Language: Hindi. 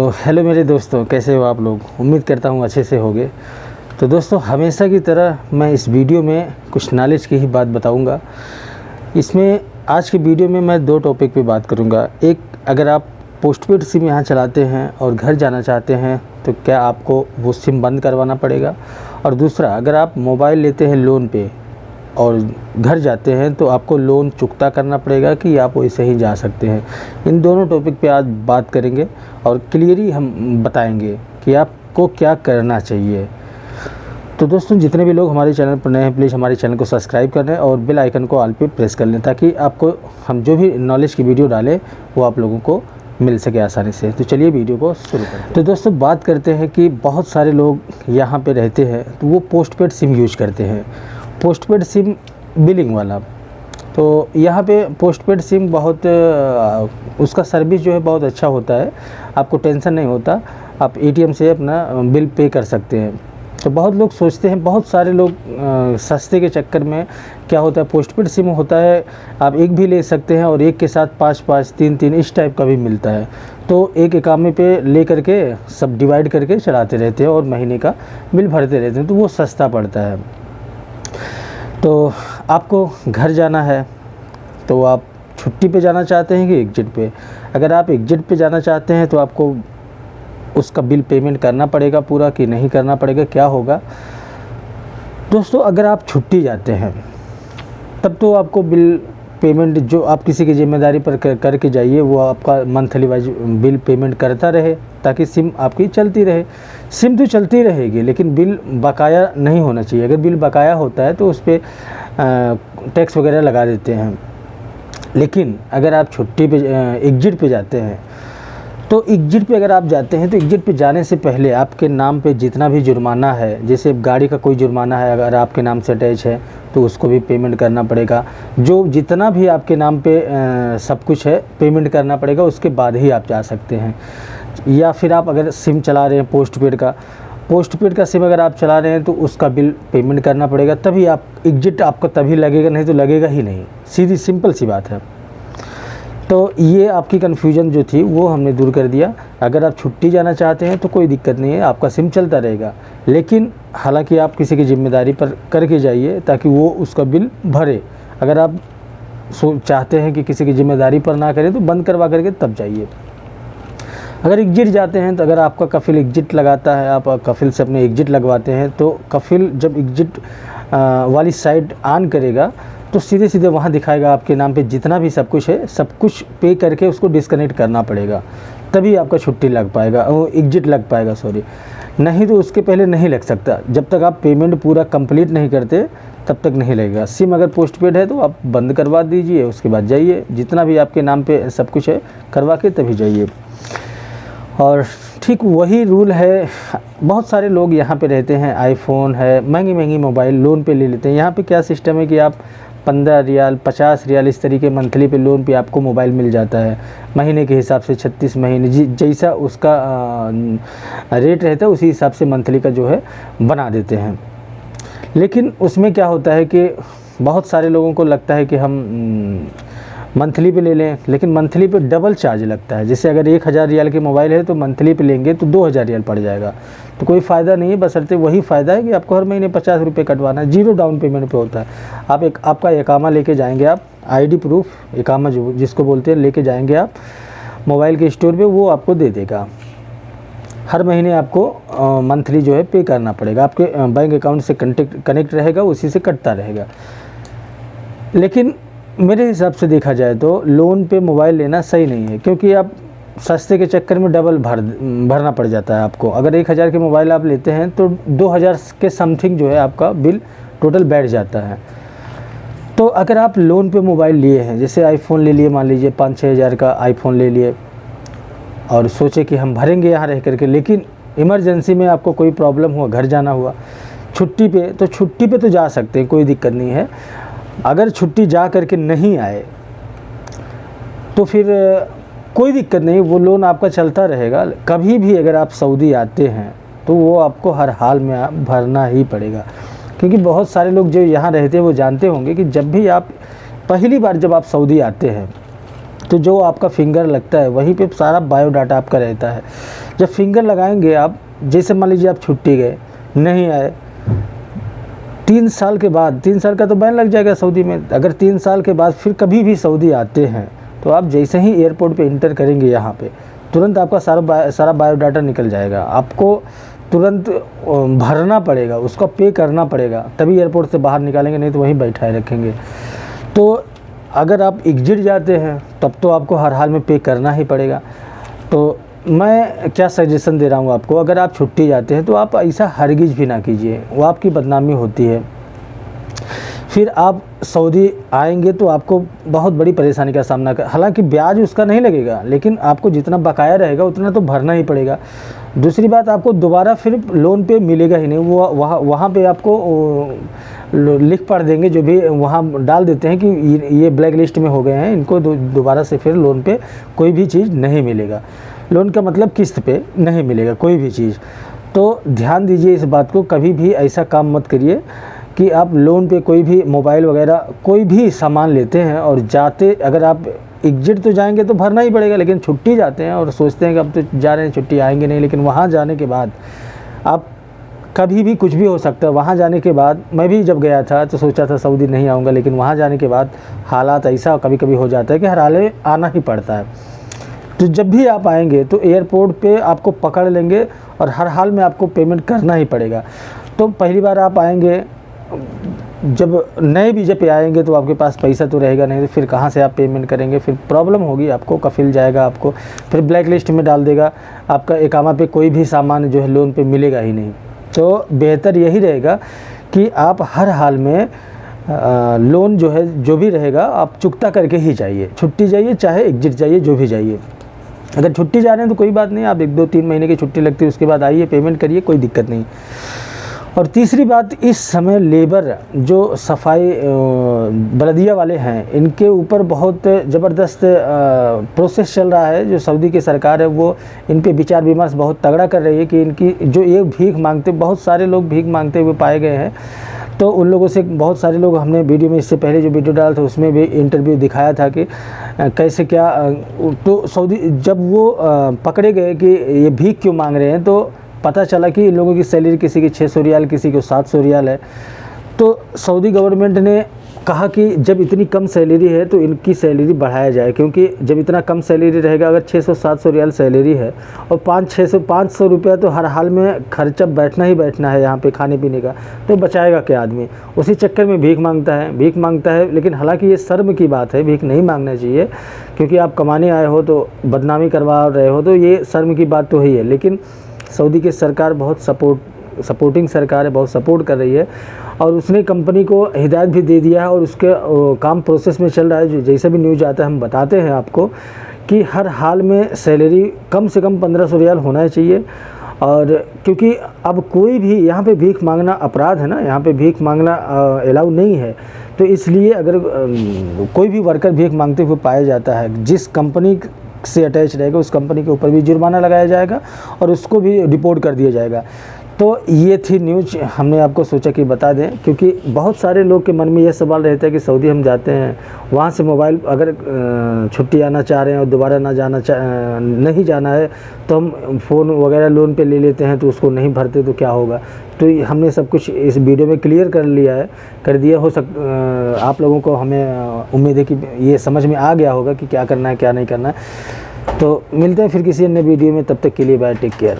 हेलो मेरे दोस्तों, कैसे हो आप लोग। उम्मीद करता हूँ अच्छे से होगे। तो दोस्तों, हमेशा की तरह मैं इस वीडियो में कुछ नॉलेज की ही बात बताऊँगा। इसमें आज की वीडियो में मैं दो टॉपिक पे बात करूँगा। एक, अगर आप पोस्टपेड सिम यहाँ चलाते हैं और घर जाना चाहते हैं तो क्या आपको वो सिम बंद करवाना पड़ेगा, और दूसरा, अगर आप मोबाइल लेते हैं लोन पे और घर जाते हैं तो आपको लोन चुकता करना पड़ेगा कि आप वैसे ही जा सकते हैं। इन दोनों टॉपिक पे आज बात करेंगे और क्लियरली हम बताएंगे कि आपको क्या करना चाहिए। तो दोस्तों, जितने भी लोग हमारे चैनल पर नए हैं, प्लीज़ हमारे चैनल को सब्सक्राइब कर लें और बेल आइकन को ऑल पे प्रेस कर लें, ताकि आपको हम जो भी नॉलेज की वीडियो डालें वो आप लोगों को मिल सके आसानी से। तो चलिए वीडियो को शुरू करें। तो दोस्तों, बात करते हैं कि बहुत सारे लोग यहाँ पे रहते हैं तो वो पोस्टपेड सिम यूज करते हैं, पोस्टपेड सिम बिलिंग वाला। तो यहाँ पे पोस्टपेड सिम बहुत उसका सर्विस जो है बहुत अच्छा होता है, आपको टेंशन नहीं होता, आप एटीएम से अपना बिल पे कर सकते हैं। तो बहुत लोग सोचते हैं, बहुत सारे लोग सस्ते के चक्कर में क्या होता है, पोस्टपेड सिम होता है, आप एक भी ले सकते हैं और एक के साथ 5-5, 3-3 इस टाइप का भी मिलता है। तो एक एकामे पे ले करके सब डिवाइड करके चलाते रहते हैं और महीने का बिल भरते रहते हैं, तो वो सस्ता पड़ता है। तो आपको घर जाना है तो आप छुट्टी पे जाना चाहते हैं कि एग्जिट पे। अगर आप एग्जिट पे जाना चाहते हैं तो आपको उसका बिल पेमेंट करना पड़ेगा पूरा कि नहीं करना पड़ेगा, क्या होगा। दोस्तों, अगर आप छुट्टी जाते हैं तब तो आपको बिल पेमेंट जो आप किसी की ज़िम्मेदारी पर करके जाइए, वो आपका मंथली वाइज बिल पेमेंट करता रहे, ताकि सिम आपकी चलती रहे। सिम तो चलती रहेगी लेकिन बिल बकाया नहीं होना चाहिए। अगर बिल बकाया होता है तो उस पर टैक्स वगैरह लगा देते हैं। लेकिन अगर आप छुट्टी पे एग्जिट पे जाते हैं तो एग्जिट पे अगर आप जाते हैं तो एग्जिट पे जाने से पहले आपके नाम पे जितना भी जुर्माना है, जैसे गाड़ी का कोई जुर्माना है अगर आपके नाम से अटैच है तो उसको भी पेमेंट करना पड़ेगा। जो जितना भी आपके नाम पे सब कुछ है पेमेंट करना पड़ेगा, उसके बाद ही आप जा सकते हैं। या फिर आप अगर सिम चला रहे हैं पोस्टपेड का सिम अगर आप चला रहे हैं तो उसका बिल पेमेंट करना पड़ेगा, तभी आप एग्जिट आपको तभी लगेगा, नहीं तो लगेगा ही नहीं। सीधी सिंपल सी बात है। तो ये आपकी कन्फ्यूजन जो थी वो हमने दूर कर दिया। अगर आप छुट्टी जाना चाहते हैं तो कोई दिक्कत नहीं है, आपका सिम चलता रहेगा, लेकिन हालांकि आप किसी की ज़िम्मेदारी पर करके जाइए ताकि वो उसका बिल भरे। अगर आप चाहते हैं कि किसी की ज़िम्मेदारी पर ना करें तो बंद करवा करके तब जाइए। अगर एग्जिट जाते हैं तो अगर आपका कफिल एग्जिट लगाता है, आप कफिल से अपने एग्जिट लगवाते हैं, तो कफिल जब एग्जिट वाली साइड ऑन करेगा तो सीधे सीधे वहाँ दिखाएगा आपके नाम पे जितना भी सब कुछ है, सब कुछ पे करके उसको डिस्कनेक्ट करना पड़ेगा, तभी आपका छुट्टी लग पाएगा, वो एग्जिट लग पाएगा, सॉरी। नहीं तो उसके पहले नहीं लग सकता। जब तक आप पेमेंट पूरा कंप्लीट नहीं करते तब तक नहीं लगेगा। सिम अगर पोस्टपेड है तो आप बंद करवा दीजिए, उसके बाद जाइए, जितना भी आपके नाम पे सब कुछ है करवा के तभी जाइए। और ठीक वही रूल है, बहुत सारे लोग यहाँ पे रहते हैं, आईफोन है, महंगी महंगी मोबाइल लोन पे ले लेते हैं। यहाँ पे क्या सिस्टम है कि आप 15 रियाल 50 रियाल इस तरीके मंथली पे लोन पे आपको मोबाइल मिल जाता है, महीने के हिसाब से 36 महीने जैसा उसका रेट रहता है उसी हिसाब से मंथली का जो है बना देते हैं। लेकिन उसमें क्या होता है कि बहुत सारे लोगों को लगता है कि हम मंथली पे ले लें, लेकिन मंथली पे डबल चार्ज लगता है। जैसे अगर 1000 रियाल की मोबाइल है तो मंथली पे लेंगे तो 2000 रियाल पड़ जाएगा, तो कोई फ़ायदा नहीं है। बशर्ते वही फ़ायदा है कि आपको हर महीने 50 रुपये कटवाना है, 0 डाउन पेमेंट पे होता है। आप आपका एकामा लेके जाएंगे, आप आईडी प्रूफ एकामा जो जिसको बोलते हैं लेके जाएंगे आप मोबाइल के स्टोर पे, वो आपको दे देगा। हर महीने आपको मंथली जो है पे करना पड़ेगा, आपके बैंक अकाउंट से कनेक्ट रहेगा, उसी से कटता रहेगा। लेकिन मेरे हिसाब से देखा जाए तो लोन पे मोबाइल लेना सही नहीं है, क्योंकि आप सस्ते के चक्कर में डबल भरना पड़ जाता है आपको। अगर 1000 की मोबाइल आप लेते हैं तो 2000 के समथिंग जो है आपका बिल टोटल बैठ जाता है। तो अगर आप लोन पे मोबाइल लिए हैं, जैसे आईफोन ले लिए, मान लीजिए 5-6 हज़ार का आईफोन ले लिए, और सोचे कि हम भरेंगे यहाँ रह करके, लेकिन इमरजेंसी में आपको कोई प्रॉब्लम हुआ, घर जाना हुआ, छुट्टी पे तो जा सकते हैं, कोई दिक्कत नहीं है। अगर छुट्टी जा करके नहीं आए तो फिर कोई दिक्कत नहीं, वो लोन आपका चलता रहेगा। कभी भी अगर आप सऊदी आते हैं तो वो आपको हर हाल में भरना ही पड़ेगा, क्योंकि बहुत सारे लोग जो यहाँ रहते हैं वो जानते होंगे कि जब भी आप पहली बार जब आप सऊदी आते हैं तो जो आपका फिंगर लगता है वहीं पे सारा बायोडाटा आपका रहता है। जब फिंगर लगाएंगे आप, जैसे मान लीजिए आप छुट्टी गए, नहीं आए, 3 साल के बाद, 3 साल का तो बैन लग जाएगा सऊदी में। अगर 3 साल के बाद फिर कभी भी सऊदी आते हैं तो आप जैसे ही एयरपोर्ट पे इंटर करेंगे यहाँ पे, तुरंत आपका सारा बायोडाटा निकल जाएगा। आपको तुरंत भरना पड़ेगा, उसका पे करना पड़ेगा, तभी एयरपोर्ट से बाहर निकालेंगे, नहीं तो वहीं बैठाए रखेंगे। तो अगर आप एग्जिट जाते हैं तब तो आपको हर हाल में पे करना ही पड़ेगा। तो मैं क्या सजेशन दे रहा हूँ आपको, अगर आप छुट्टी जाते हैं तो आप ऐसा हरगिज़ भी ना कीजिए, वो आपकी बदनामी होती है। फिर आप सऊदी आएंगे तो आपको बहुत बड़ी परेशानी का सामना कर, हालांकि ब्याज उसका नहीं लगेगा, लेकिन आपको जितना बकाया रहेगा उतना तो भरना ही पड़ेगा। दूसरी बात, आपको दोबारा फिर लोन पे मिलेगा ही नहीं, वो वहाँ पे आपको लिख पढ़ देंगे, जो भी वहाँ डाल देते हैं कि ये ब्लैक लिस्ट में हो गए हैं, इनको दोबारा से फिर लोन पे कोई भी चीज़ नहीं मिलेगा। लोन का मतलब किस्त पे नहीं मिलेगा कोई भी चीज़। तो ध्यान दीजिए इस बात को, कभी भी ऐसा काम मत करिए कि आप लोन पे कोई भी मोबाइल वगैरह कोई भी सामान लेते हैं और जाते, अगर आप एग्जिट तो जाएंगे तो भरना ही पड़ेगा, लेकिन छुट्टी जाते हैं और सोचते हैं कि अब तो जा रहे हैं छुट्टी, आएंगे नहीं, लेकिन वहाँ जाने के बाद आप कभी भी कुछ भी हो सकता है। वहाँ जाने के बाद, मैं भी जब गया था तो सोचा था सऊदी नहीं आऊँगा, लेकिन वहाँ जाने के बाद हालात ऐसा कभी कभी हो जाता है कि हर हाल में आना ही पड़ता है। तो जब भी आप आएंगे तो एयरपोर्ट पे आपको पकड़ लेंगे और हर हाल में आपको पेमेंट करना ही पड़ेगा। तो पहली बार आप आएंगे, जब नए वीज़े पे आएंगे तो आपके पास पैसा तो रहेगा नहीं, तो फिर कहाँ से आप पेमेंट करेंगे, फिर प्रॉब्लम होगी आपको, कफिल जाएगा आपको, फिर ब्लैक लिस्ट में डाल देगा, आपका इकामा पे कोई भी सामान जो है लोन पे मिलेगा ही नहीं। तो बेहतर यही रहेगा कि आप हर हाल में लोन जो है जो भी रहेगा आप चुकता करके ही जाइए, छुट्टी जाइए चाहे एग्जिट जाइए, जो भी जाइए। अगर छुट्टी जा रहे हैं तो कोई बात नहीं, आप 1, 2, 3 महीने की छुट्टी लगती है, उसके बाद आइए, पेमेंट करिए, कोई दिक्कत नहीं। और तीसरी बात, इस समय लेबर जो सफाई बलदिया वाले हैं, इनके ऊपर बहुत ज़बरदस्त प्रोसेस चल रहा है। जो सऊदी की सरकार है वो इन पे विचार विमर्श बहुत तगड़ा कर रही है कि इनकी जो ये भीख मांगते, बहुत सारे लोग भीख मांगते हुए पाए गए हैं। तो उन लोगों से बहुत सारे लोग, हमने वीडियो में इससे पहले जो वीडियो डाला था उसमें भी इंटरव्यू दिखाया था कि कैसे क्या। तो सऊदी जब वो पकड़े गए कि ये भीख क्यों मांग रहे हैं, तो पता चला कि इन लोगों की सैलरी किसी की 600 रियाल, किसी को 700 रियाल है। तो सऊदी गवर्नमेंट ने कहा कि जब इतनी कम सैलरी है तो इनकी सैलरी बढ़ाया जाए, क्योंकि जब इतना कम सैलरी रहेगा, अगर 600-700 रियाल सैलरी है और 500 रुपया तो हर हाल में खर्चा बैठना ही बैठना है यहाँ पे खाने पीने का, तो बचाएगा क्या आदमी। उसी चक्कर में भीख मांगता है। लेकिन हालांकि ये शर्म की बात है, भीख नहीं मांगना चाहिए, क्योंकि आप कमाने आए हो तो बदनामी करवा रहे हो, तो ये शर्म की बात तो ही है। लेकिन सऊदी की सरकार बहुत सपोर्टिंग सरकार है, बहुत सपोर्ट कर रही है, और उसने कंपनी को हिदायत भी दे दिया है और उसके काम प्रोसेस में चल रहा है। जैसा भी न्यूज़ आता है हम बताते हैं आपको कि हर हाल में सैलरी कम से कम 1500 रियाल होना चाहिए। और क्योंकि अब कोई भी यहाँ पे भीख मांगना अपराध है ना, यहाँ पे भीख मांगना अलाउ नहीं है, तो इसलिए अगर कोई भी वर्कर भीख मांगते हुए पाया जाता है, जिस कंपनी से अटैच रहेगा उस कंपनी के ऊपर भी जुर्माना लगाया जाएगा और उसको भी रिपोर्ट कर दिया जाएगा। तो ये थी न्यूज़, हमने आपको सोचा कि बता दें, क्योंकि बहुत सारे लोग के मन में ये सवाल रहता है कि सऊदी हम जाते हैं, वहाँ से मोबाइल अगर छुट्टी आना चाह रहे हैं और दोबारा नहीं जाना है तो हम फ़ोन वगैरह लोन पे ले लेते हैं, तो उसको नहीं भरते तो क्या होगा। तो हमने सब कुछ इस वीडियो में क्लियर कर दिया। आप लोगों को, हमें उम्मीद है कि ये समझ में आ गया होगा कि क्या करना है क्या नहीं करना है। तो मिलते हैं फिर किसी अन्य वीडियो में, तब तक के लिए बाय, टेक केयर।